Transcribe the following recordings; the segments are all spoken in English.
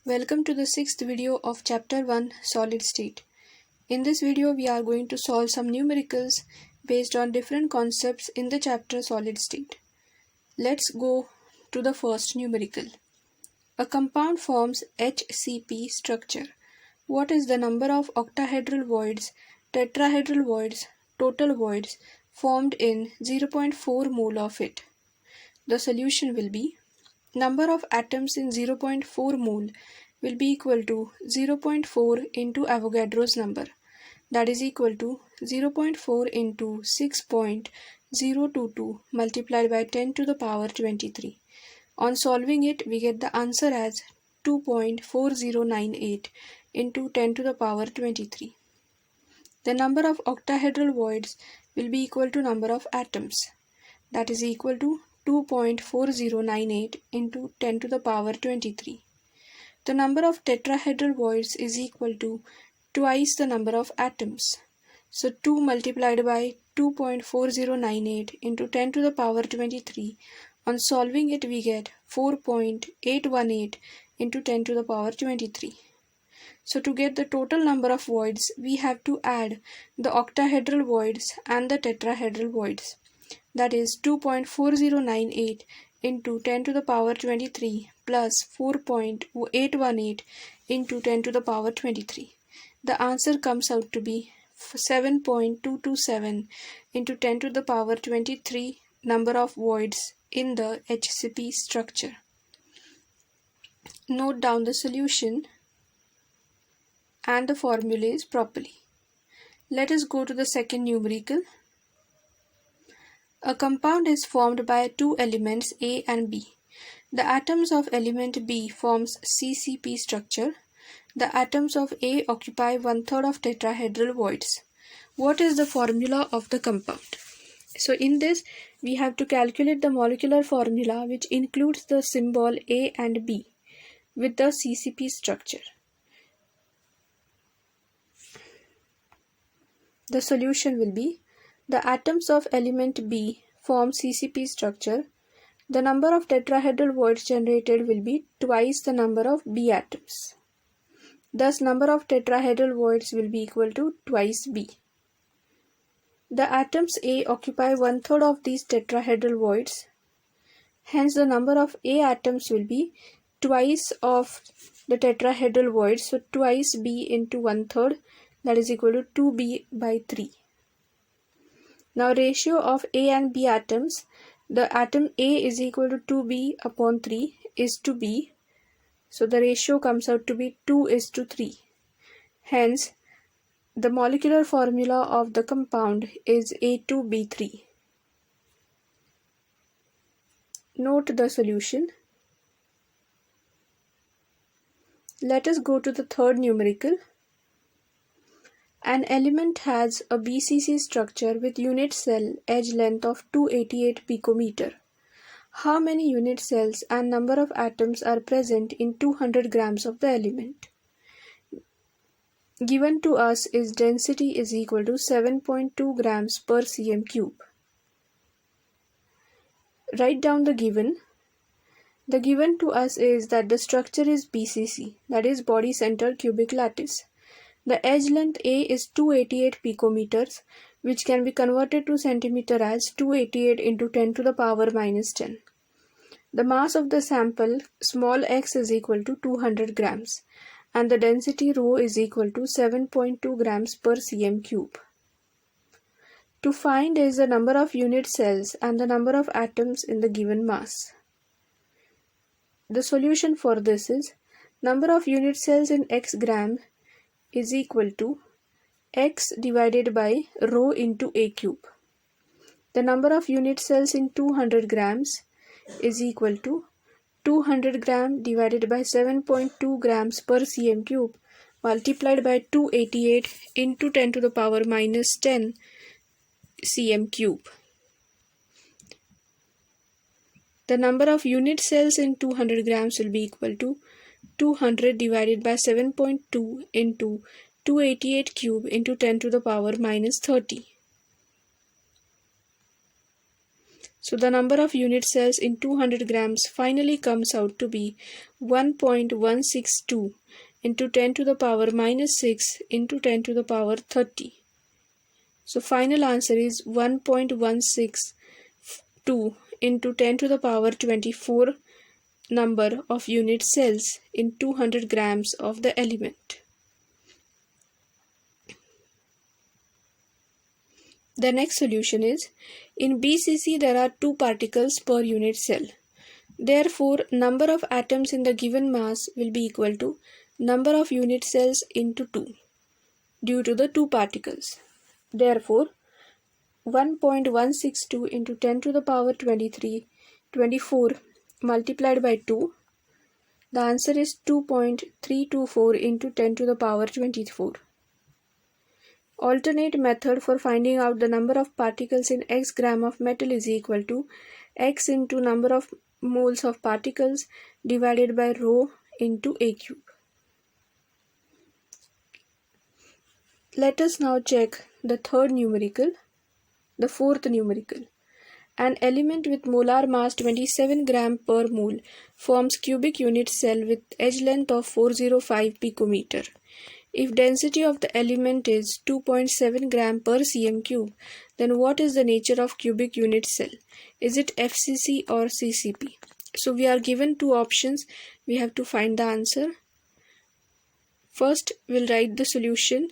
Welcome to the sixth video of Chapter 1 Solid State. In this video, we are going to solve some numericals based on different concepts in the chapter Solid State. Let's go to the first numerical. A compound forms HCP structure. What is the number of octahedral voids, tetrahedral voids, total voids formed in 0.4 mole of it? The solution will be number of atoms in 0.4 mole will be equal to 0.4 into Avogadro's number, that is equal to 0.4 into 6.022 multiplied by 10 to the power 23. On solving it, we get the answer as 2.4098 into 10 to the power 23. The number of octahedral voids will be equal to number of atoms, that is equal to 2.4098 into 10 to the power 23. The number of tetrahedral voids is equal to twice the number of atoms. So 2 multiplied by 2.4098 into 10 to the power 23. On solving it, we get 4.818 into 10 to the power 23. So to get the total number of voids, we have to add the octahedral voids and the tetrahedral voids. That is 2.4098 into 10 to the power 23 plus 4.818 into 10 to the power 23. The answer comes out to be 7.227 into 10 to the power 23 number of voids in the HCP structure. Note down the solution and the formulas properly. Let us go to the second numerical. A compound is formed by two elements A and B. The atoms of element B forms CCP structure. The atoms of A occupy 1/3 of tetrahedral voids. What is the formula of the compound? So in this, we have to calculate the molecular formula which includes the symbol A and B with the CCP structure. The solution will be the atoms of element B form CCP structure. The number of tetrahedral voids generated will be twice the number of B atoms. Thus, number of tetrahedral voids will be equal to twice B. The atoms A occupy 1/3 of these tetrahedral voids. Hence, the number of A atoms will be twice of the tetrahedral voids. So, twice B into 1/3, that is equal to 2B by 3. Now, ratio of A and B atoms, the atom A is equal to 2B upon 3 is to B. So, the ratio comes out to be 2:3. Hence, the molecular formula of the compound is A2B3. Note the solution. Let us go to the third numerical. An element has a BCC structure with unit cell edge length of 288 picometer. How many unit cells and number of atoms are present in 200 grams of the element? Given to us is density is equal to 7.2 grams per cm cube. Write down the given. The given to us is that the structure is BCC, that is body center cubic lattice. The edge length A is 288 picometers, which can be converted to centimeter as 288 into 10 to the power minus 10. The mass of the sample small x is equal to 200 grams and the density rho is equal to 7.2 grams per cm cube. To find is the number of unit cells and the number of atoms in the given mass. The solution for this is number of unit cells in x gram is equal to x divided by rho into a cube. The number of unit cells in 200 grams is equal to 200 gram divided by 7.2 grams per cm cube multiplied by 288 into 10 to the power minus 10 cm cube. The number of unit cells in 200 grams will be equal to 200 divided by 7.2 into 288 cube into 10 to the power minus 30. So the number of unit cells in 200 grams finally comes out to be 1.162 into 10 to the power minus 6 into 10 to the power 30. So final answer is 1.162 into 10 to the power 24 number of unit cells in 200 grams of the element. The next solution is, in BCC there are 2 particles per unit cell. Therefore, number of atoms in the given mass will be equal to number of unit cells into 2 due to the 2 particles. Therefore, 1.162 into 10 to the power 24 multiplied by 2, the answer is 2.324 into 10 to the power 24. Alternate method for finding out the number of particles in x gram of metal is equal to x into number of moles of particles divided by rho into a cube. Let us now check the fourth numerical. An element with molar mass 27 gram per mole forms cubic unit cell with edge length of 405 picometer. If density of the element is 2.7 gram per cm cube, then what is the nature of cubic unit cell? Is it FCC or CCP? So we are given 2 options. We have to find the answer. First, we'll write the solution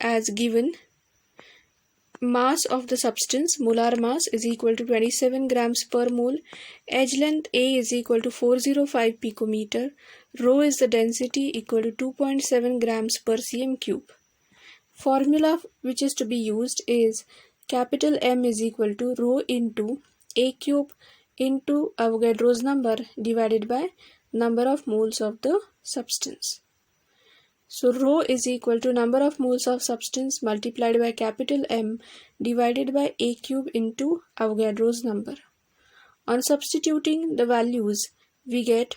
as given. Mass of the substance, molar mass, is equal to 27 grams per mole. Edge length A is equal to 405 picometer. Rho is the density, equal to 2.7 grams per cm cube. Formula which is to be used is capital M is equal to rho into A cube into Avogadro's number divided by number of moles of the substance. So rho is equal to number of moles of substance multiplied by capital M divided by A cube into Avogadro's number. On substituting the values, we get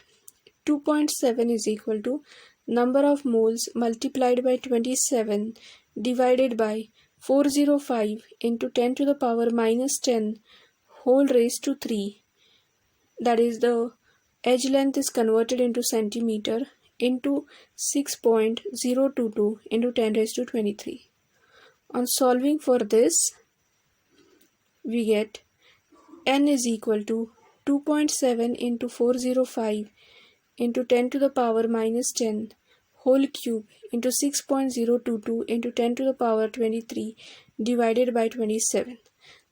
2.7 is equal to number of moles multiplied by 27 divided by 405 into 10 to the power minus 10 whole raised to 3. That is, the edge length is converted into centimeter into 6.022 into 10 raised to 23. On solving for this, we get n is equal to 2.7 into 405 into 10 to the power minus 10 whole cube into 6.022 into 10 to the power 23 divided by 27.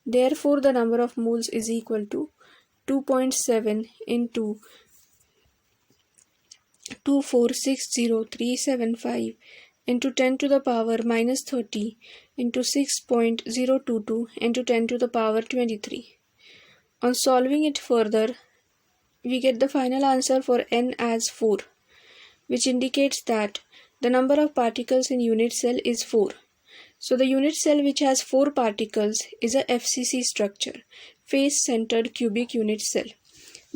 Therefore, the number of moles is equal to 2.7 into 2460375 into 10 to the power minus 30 into 6.022 into 10 to the power 23. On solving it further, we get the final answer for n as 4, which indicates that the number of particles in unit cell is 4. So the unit cell which has 4 particles is a FCC structure, face-centered cubic unit cell.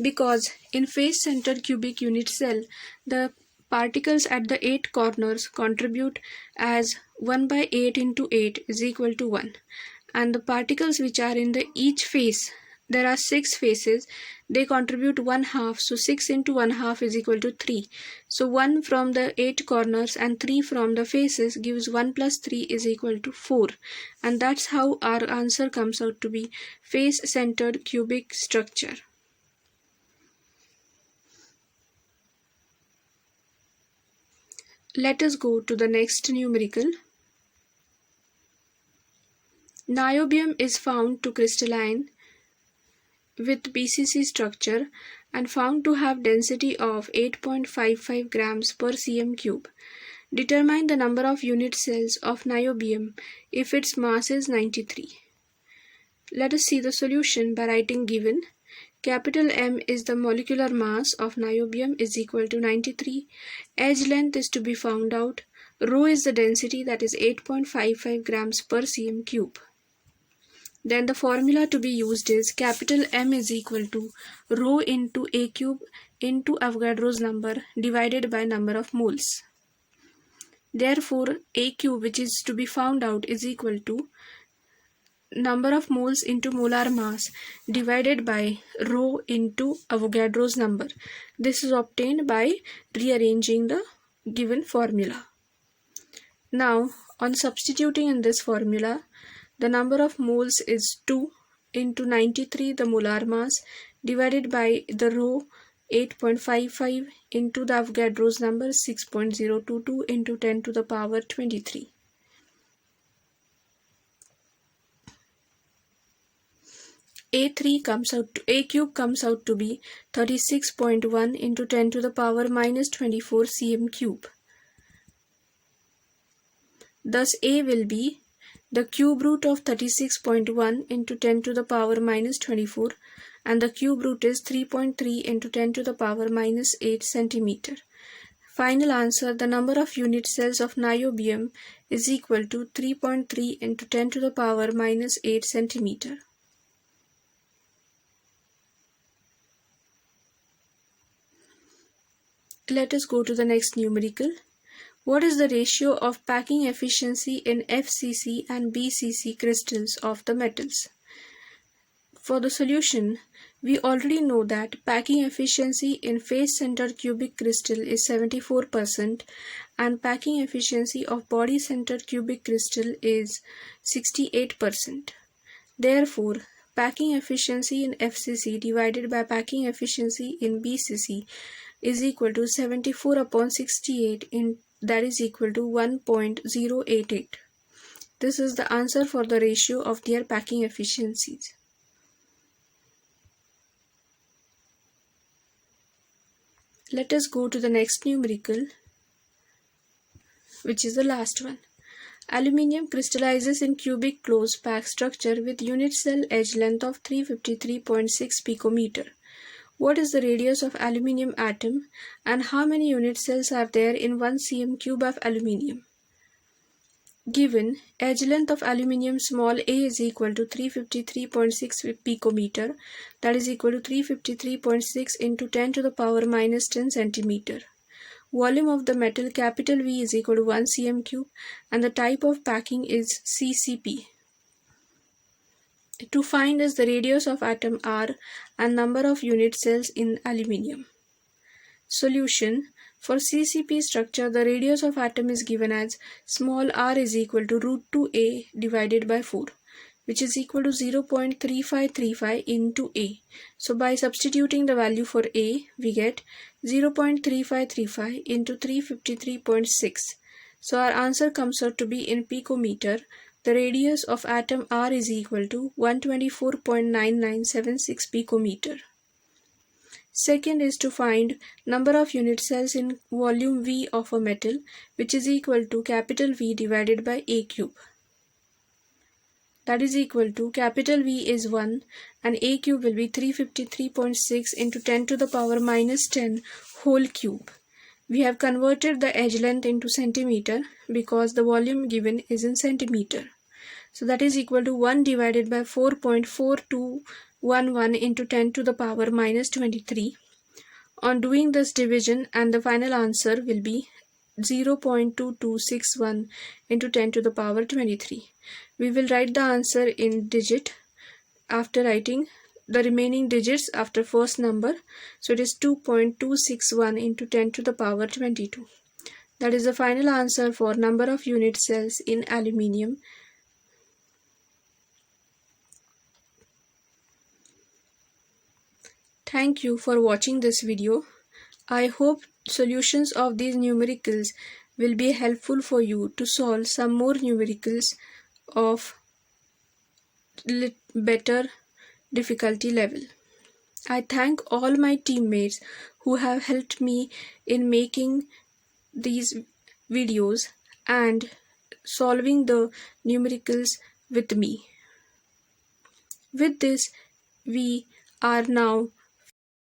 Because in face-centered cubic unit cell, the particles at the 8 corners contribute as 1 by 8 into 8 is equal to 1. And the particles which are in the each face, there are 6 faces, they contribute 1/2. So 6 into 1/2 is equal to 3. So 1 from the 8 corners and 3 from the faces gives 1 plus 3 is equal to 4. And that's how our answer comes out to be face-centered cubic structure. Let us go to the next numerical. Niobium is found to crystalline with BCC structure and found to have density of 8.55 grams per cm cube. Determine the number of unit cells of niobium if its mass is 93. Let us see the solution by writing given. Capital M is the molecular mass of niobium is equal to 93. Edge length is to be found out. Rho is the density, that is 8.55 grams per cm cube. Then the formula to be used is capital M is equal to rho into A cube into Avogadro's number divided by number of moles. Therefore, A cube, which is to be found out, is equal to number of moles into molar mass divided by rho into Avogadro's number. This is obtained by rearranging the given formula. Now, on substituting in this formula, the number of moles is 2 into 93, the molar mass, divided by the rho 8.55 into the Avogadro's number 6.022 into 10 to the power 23. A cube comes out to be 36.1 into 10 to the power minus 24 cm cube. Thus A will be the cube root of 36.1 into 10 to the power minus 24, and the cube root is 3.3 into 10 to the power minus 8 centimeter. Final answer, the number of unit cells of niobium is equal to 3.3 into 10 to the power minus 8 centimeter. Let us go to the next numerical. What is the ratio of packing efficiency in FCC and BCC crystals of the metals? For the solution, we already know that packing efficiency in face-centered cubic crystal is 74% and packing efficiency of body-centered cubic crystal is 68%. Therefore, packing efficiency in FCC divided by packing efficiency in BCC is equal to 74 upon 68, that is equal to 1.088. This is the answer for the ratio of their packing efficiencies. Let us go to the next numerical, which is the last one. Aluminium crystallizes in cubic closed pack structure with unit cell edge length of 353.6 picometer. What is the radius of aluminium atom and how many unit cells are there in 1 cm cube of aluminium? Given edge length of aluminium small a is equal to 353.6 picometer, that is equal to 353.6 into 10 to the power minus 10 centimeter. Volume of the metal capital V is equal to 1 cm cube and the type of packing is CCP. To find is the radius of atom R and number of unit cells in aluminium. Solution. For CCP structure, the radius of atom is given as small r is equal to root 2a divided by 4, which is equal to 0.3535 into a. So by substituting the value for a, we get 0.3535 into 353.6. So our answer comes out to be in picometer. The radius of atom R is equal to 124.9976 picometer. Second is to find number of unit cells in volume V of a metal, which is equal to capital V divided by A cube. That is equal to capital V is 1 and A cube will be 353.6 into 10 to the power minus 10 whole cube. We have converted the edge length into centimeter because the volume given is in centimeter. So that is equal to 1 divided by 4.4211 into 10 to the power minus 23. On doing this division, and the final answer will be 0.2261 into 10 to the power 23. We will write the answer in digit after writing the remaining digits after first number. So it is 2.261 into 10 to the power 22. That is the final answer for number of unit cells in aluminium. Thank you for watching this video. I hope solutions of these numericals will be helpful for you to solve some more numericals of better difficulty level. I thank all my teammates who have helped me in making these videos and solving the numericals with me. With this, we are now